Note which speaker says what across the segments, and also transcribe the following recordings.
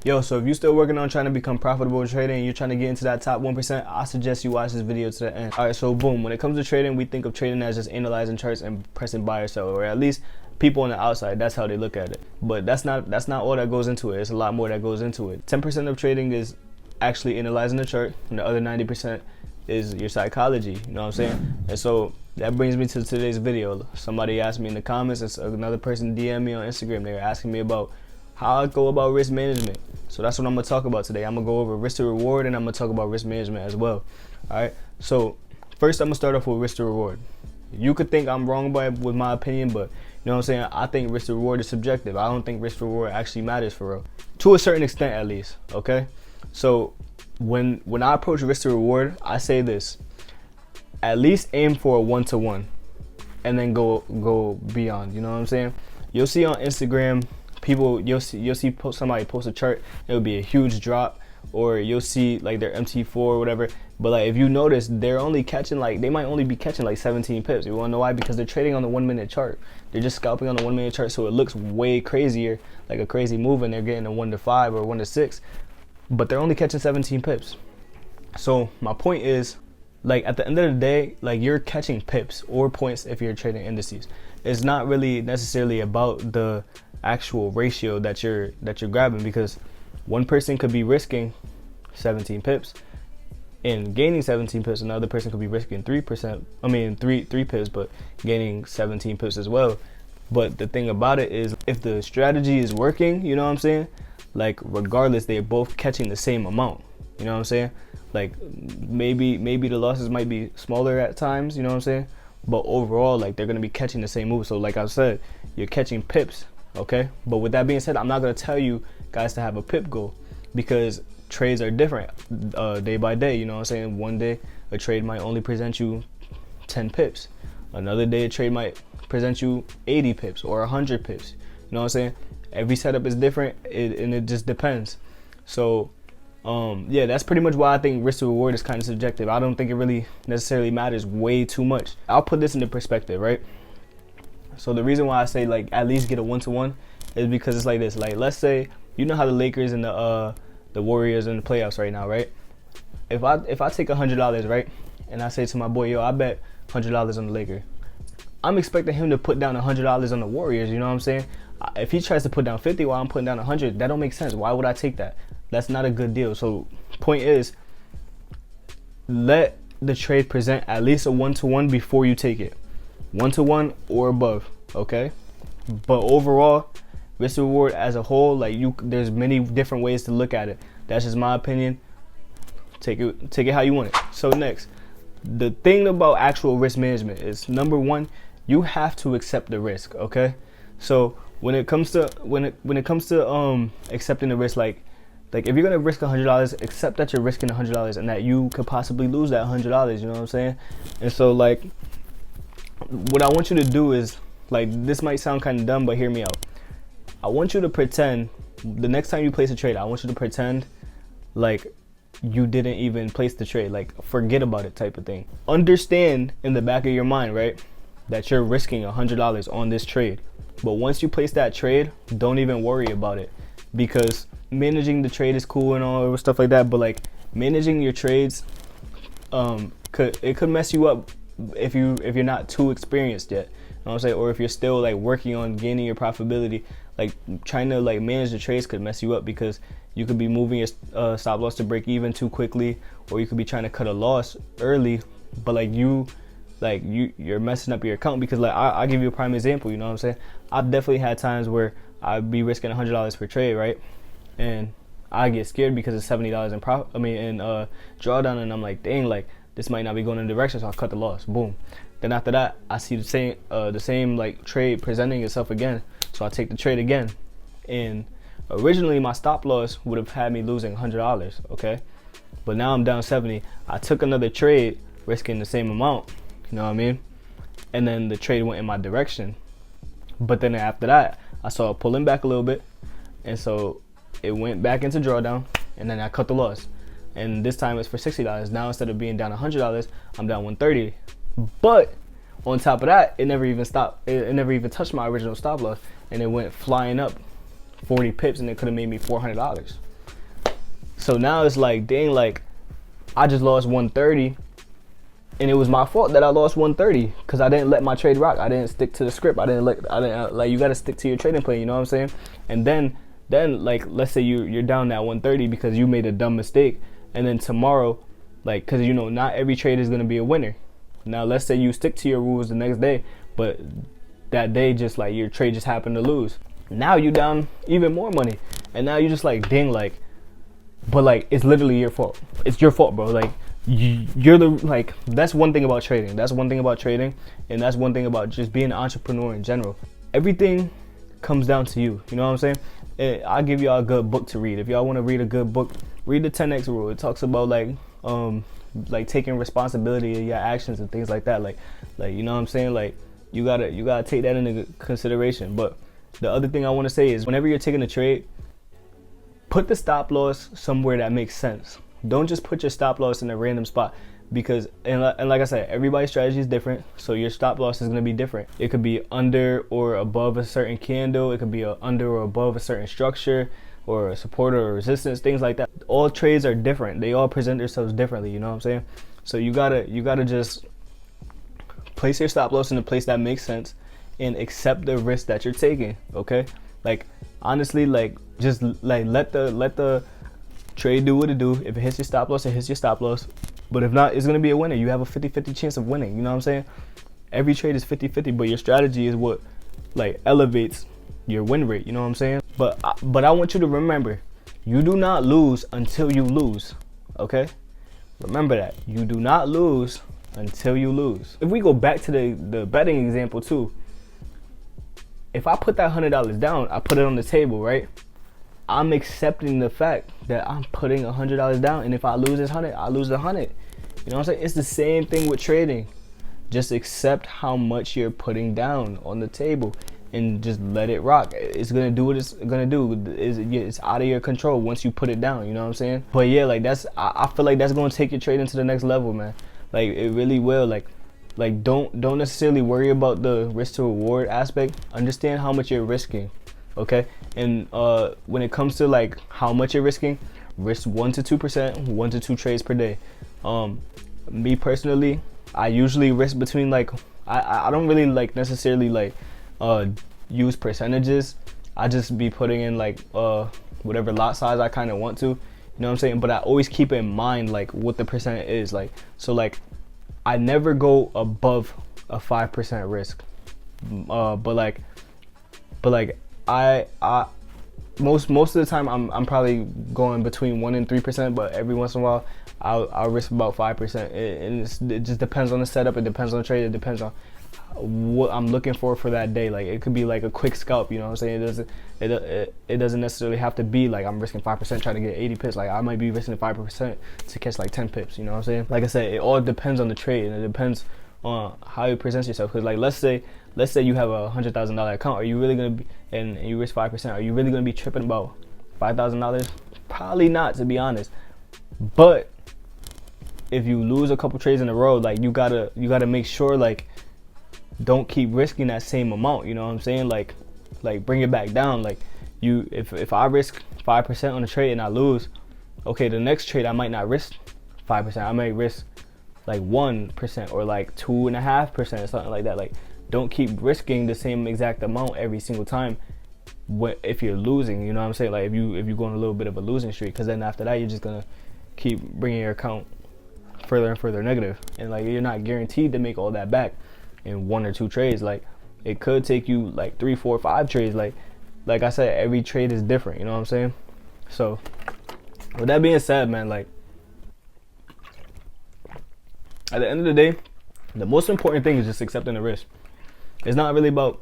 Speaker 1: Yo, so if you're still working on trying to become profitable in trading and you're trying to get into that top 1%, I suggest you watch this video to the end. All right, so boom, when it comes to trading, we think of trading as just analyzing charts and pressing buy or sell, or at least people on the outside, that's how they look at it. But that's not all that goes into it. It's a lot more that goes into it. 10% of trading is actually analyzing the chart, and the other 90% is your psychology, you know what I'm saying? And so that brings me to today's video. Somebody asked me in the comments, it's another person DM me on Instagram, they were asking me about how I go about risk management. So that's what I'm gonna talk about today. I'm gonna go over risk to reward, and I'm gonna talk about risk management as well. All right, so first I'm gonna start off with risk to reward. You could think I'm wrong with my opinion, but you know what I'm saying, I think risk to reward is subjective. I don't think risk to reward actually matters for real, to a certain extent at least. Okay, so when I approach risk to reward, I say this: at least aim for a 1-to-1 and then go beyond. You know what I'm saying? You'll see on Instagram people, you'll see somebody post a chart, it'll be a huge drop, or you'll see like their MT4 or whatever, but like if you notice, they're only catching they might only be catching like 17 pips. You wanna know why? Because they're trading on the 1 minute chart. They're just scalping on the 1 minute chart, so it looks way crazier, like a crazy move, and they're getting a 1-to-5 or 1-to-6, but they're only catching 17 pips. So my point is, like at the end of the day, like you're catching pips or points if you're trading indices. It's not really necessarily about the actual ratio that you're grabbing, because one person could be risking 17 pips and gaining 17 pips, another person could be risking 3%, three pips, but gaining 17 pips as well. But the thing about it is, if the strategy is working, you know what I'm saying, like regardless, they're both catching the same amount. You know what I'm saying? Like maybe the losses might be smaller at times, you know what I'm saying, but overall, like they're gonna be catching the same move. So like I said, you're catching pips. Okay, but with that being said, I'm not gonna tell you guys to have a pip goal, because trades are different day by day. You know what I'm saying? One day a trade might only present you 10 pips. Another day a trade might present you 80 pips or 100 pips. You know what I'm saying? Every setup is different, and it just depends. So yeah, that's pretty much why I think risk to reward is kind of subjective. I don't think it really necessarily matters way too much. I'll put this into perspective, right? So the reason why I say like at least get a 1-to-1 is because it's like this. Like let's say, you know how the Lakers and the Warriors in the playoffs right now, right? If I take $100, right, and I say to my boy, yo, I bet $100 on the Lakers, I'm expecting him to put down $100 on the Warriors. You know what I'm saying? If he tries to put down 50 while I'm putting down 100, that don't make sense. Why would I take that? That's not a good deal. So point is, let the trade present at least a 1-to-1 before you take it. 1-to-1 or above, okay? But overall, risk to reward as a whole, like there's many different ways to look at it. That's just my opinion. Take it how you want it. So next, the thing about actual risk management is, number one, you have to accept the risk, okay? So when it comes to accepting the risk, like if you're gonna risk $100, accept that you're risking $100 and that you could possibly lose that $100. You know what I'm saying? And so like, what I want you to do is, like, this might sound kind of dumb, but hear me out. I want you to pretend the next time you place a trade, I want you to pretend like you didn't even place the trade, like forget about it type of thing. Understand in the back of your mind, right, that you're risking $100 on this trade. But once you place that trade, don't even worry about it, because managing the trade is cool and all stuff like that, but like managing your trades could mess you up if you're not too experienced yet. You know what I'm saying? Or if you're still like working on gaining your profitability, like trying to like manage the trades could mess you up, because you could be moving your stop loss to break even too quickly, or you could be trying to cut a loss early, but like you're messing up your account. Because like I'll give you a prime example. You know what I'm saying? I've definitely had times where I'd be risking $100 per trade, right? And I get scared because it's $70 in drawdown, and I'm like, dang, like this might not be going in the direction, so I'll cut the loss. Boom. Then after that, I see the same like trade presenting itself again, so I take the trade again. And originally my stop loss would have had me losing $100, okay? But now I'm down 70. I took another trade risking the same amount, you know what I mean? And then the trade went in my direction. But then after that, I saw it pulling back a little bit, and so it went back into drawdown, and then I cut the loss. And this time it's for $60. Now instead of being down $100, I'm down $130. But on top of that, it never even stopped. It never even touched my original stop loss, and it went flying up 40 pips, and it could have made me $400. So now it's like, dang, like I just lost 130, and it was my fault that I lost 130 because I didn't let my trade rock. I didn't stick to the script. I didn't like, you got to stick to your trading plan, you know what I'm saying? And then like, let's say you're down that 130 because you made a dumb mistake, and then tomorrow, like, because you know not every trade is going to be a winner. Now let's say you stick to your rules the next day, but that day just like your trade just happened to lose. Now you down even more money, and now you just like, dang, like, but like it's literally your fault. It's your fault, bro. Like you're the, like, that's one thing about trading. That's one thing about trading, and that's one thing about just being an entrepreneur in general. Everything comes down to you. You know what I'm saying? I'll give y'all a good book to read. If y'all want to read a good book, read the 10x rule. It talks about like taking responsibility of your actions and things like that. Like you know what I'm saying? Like you gotta take that into consideration. But the other thing I want to say is, whenever you're taking a trade, put the stop loss somewhere that makes sense. Don't just put your stop loss in a random spot, because and like I said, everybody's strategy is different, so your stop loss is going to be different. It could be under or above a certain candle. It could be under or above a certain structure, or a support or resistance, things like that. All trades are different. They all present themselves differently, you know what I'm saying? So you gotta just place your stop loss in a place that makes sense and accept the risk that you're taking, okay? Like honestly, like just like let the trade do what it do. If it hits your stop loss, it hits your stop loss. But if not, it's gonna be a winner. You have a 50-50 chance of winning, you know what I'm saying? Every trade is 50-50, but your strategy is what like elevates your win rate, you know what I'm saying? But I want you to remember, you do not lose until you lose, okay? Remember that. You do not lose until you lose. If we go back to the betting example too, if I put that $100 down, I put it on the table, right? I'm accepting the fact that I'm putting $100 down, and if I lose this 100, I lose the 100. You know what I'm saying? It's the same thing with trading. Just accept how much you're putting down on the table and just let it rock. It's gonna do what it's gonna do. It's out of your control once you put it down, you know what I'm saying? But yeah, like I feel like that's gonna take your trading to the next level, man. Like it really will. Like don't necessarily worry about the risk to reward aspect. Understand how much you're risking, okay? And when it comes to like how much you're risking, risk 1 to 2%, 1 to 2 trades per day. Me personally, I usually risk between like I don't really like necessarily like use percentages. I just be putting in like whatever lot size I kind of want to, you know what I'm saying? But I always keep in mind like what the percent is. Like, so like I never go above a 5% risk, but like I most of the time I'm probably going between 1 and 3%, but every once in a while I'll risk about 5%, and it just depends on the setup. It depends on the trade. It depends on what I'm looking for that day. Like it could be like a quick scalp, you know what I'm saying? It doesn't necessarily have to be like I'm risking 5% trying to get 80 pips. Like I might be risking 5% to catch like 10 pips, you know what I'm saying? Like I said, it all depends on the trade, and it depends on how you present yourself. Because like let's say you have a $100,000 account. Are you really gonna be, and you risk 5%? Are you really gonna be tripping about $5,000? Probably not, to be honest. But if you lose a couple trades in a row, like you gotta make sure like don't keep risking that same amount, you know what I'm saying? Like bring it back down. Like if I risk 5% on a trade and I lose, okay, the next trade I might not risk 5%. I may risk like 1% or like 2.5% or something like that. Like don't keep risking the same exact amount every single time if you're losing, you know what I'm saying? Like if you go on a little bit of a losing streak, because then after that you're just gonna keep bringing your account further and further negative, and like you're not guaranteed to make all that back in 1 or 2 trades. Like it could take you like 3, 4, 5 trades. Like I said, every trade is different, you know what I'm saying? So with that being said, man, like at the end of the day, the most important thing is just accepting the risk. It's not really about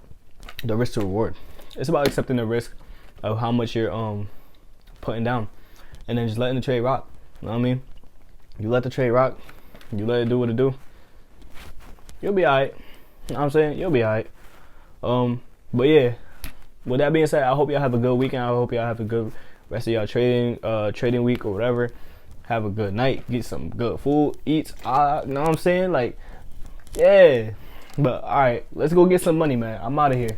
Speaker 1: the risk to reward. It's about accepting the risk of how much you're putting down, and then just letting the trade rock. You know what I mean? You let the trade rock, you let it do what it do, you'll be alright. You know what I'm saying? You'll be alright. But yeah, with that being said, I hope y'all have a good weekend. I hope y'all have a good rest of y'all trading week or whatever. Have a good night. Get some good food. Eat. You know what I'm saying? Like, yeah. But alright, let's go get some money, man. I'm out of here.